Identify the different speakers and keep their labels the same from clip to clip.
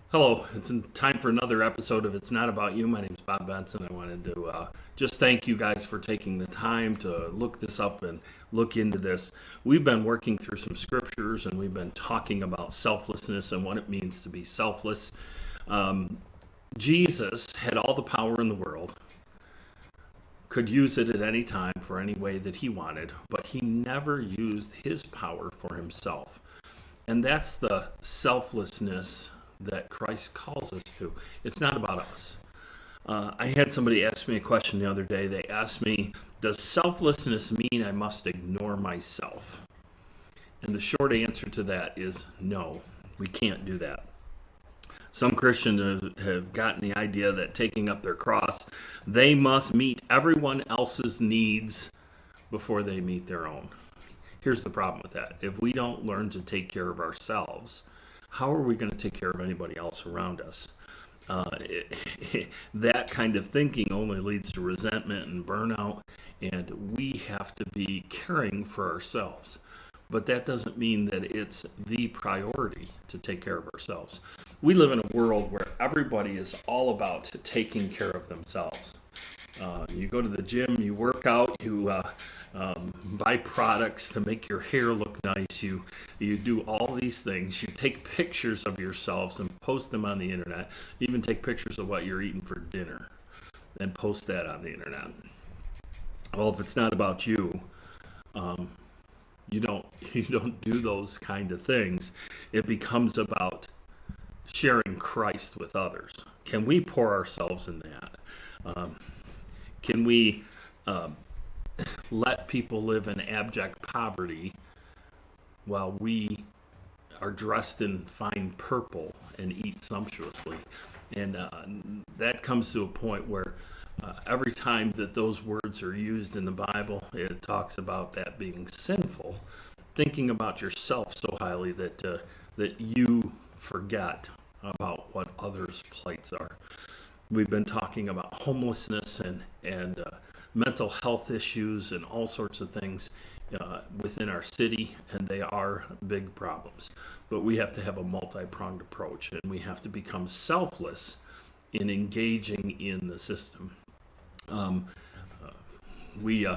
Speaker 1: Hello, it's time for another episode of It's Not About You. My name is Bob Benson. I wanted to just thank you guys for taking the time to look this up and look into this. We've been working through some scriptures and we've been talking about selflessness and what it means to be selfless. Jesus had all the power in the world, could use it at any time for any way that he wanted, but he never used his power for himself. And that's the selflessness that Christ calls us to. It's not about us. I had somebody ask me a question the other day. They asked me, does selflessness mean I must ignore myself? And the short answer to that is no, we can't do that. Some Christians have gotten the idea that taking up their cross, they must meet everyone else's needs before they meet their own. Here's the problem with that. If we don't learn to take care of ourselves, how are we going to take care of anybody else around us? That kind of thinking only leads to resentment and burnout, and we have to be caring for ourselves. But that doesn't mean that it's the priority to take care of ourselves. We live in a world where everybody is all about taking care of themselves. You go to the gym, you work out, you buy products to make your hair look nice. You do all these things. You take pictures of yourselves and post them on the internet. You even take pictures of what you're eating for dinner and post that on the internet. Well, if it's not about you, you don't do those kind of things. It becomes about sharing Christ with others. Can we pour ourselves in that? Can we let people live in abject poverty while we are dressed in fine purple and eat sumptuously? And that comes to a point where every time that those words are used in the Bible, it talks about that being sinful, thinking about yourself so highly that you forget about what others' plights are. We've been talking about homelessness and mental health issues and all sorts of things within our city, and they are big problems. But we have to have a multi-pronged approach, and we have to become selfless in engaging in the system. We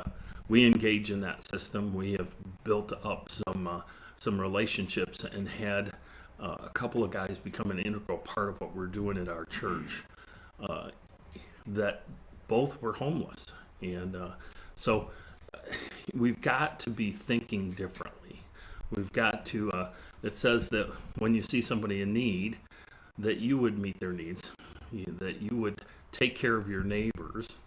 Speaker 1: engage in that system. We have built up some relationships and had a couple of guys become an integral part of what we're doing at our church. That both were homeless. And so we've got to be thinking differently. We've got to, it says that when you see somebody in need, that you would meet their needs, that you would take care of your neighbors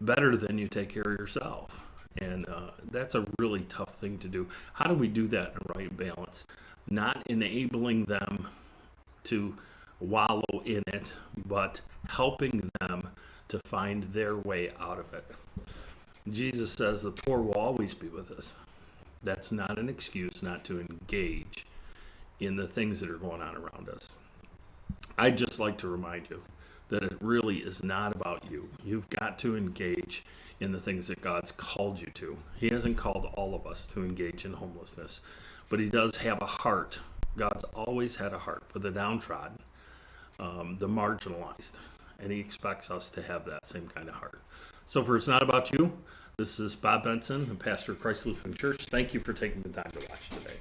Speaker 1: better than you take care of yourself. And that's a really tough thing to do. How do we do that in a right balance? Not enabling them to wallow in it, but helping them to find their way out of it. Jesus says the poor will always be with us. That's not an excuse not to engage in the things that are going on around us. I'd just like to remind you that it really is not about you. You've got to engage in the things that God's called you to. He hasn't called all of us to engage in homelessness, but he does have a heart. God's always had a heart for the downtrodden, the marginalized, and he expects us to have that same kind of heart. So for It's Not About You, this is Bob Benson, the pastor of Christ Lutheran Church. Thank you for taking the time to watch today.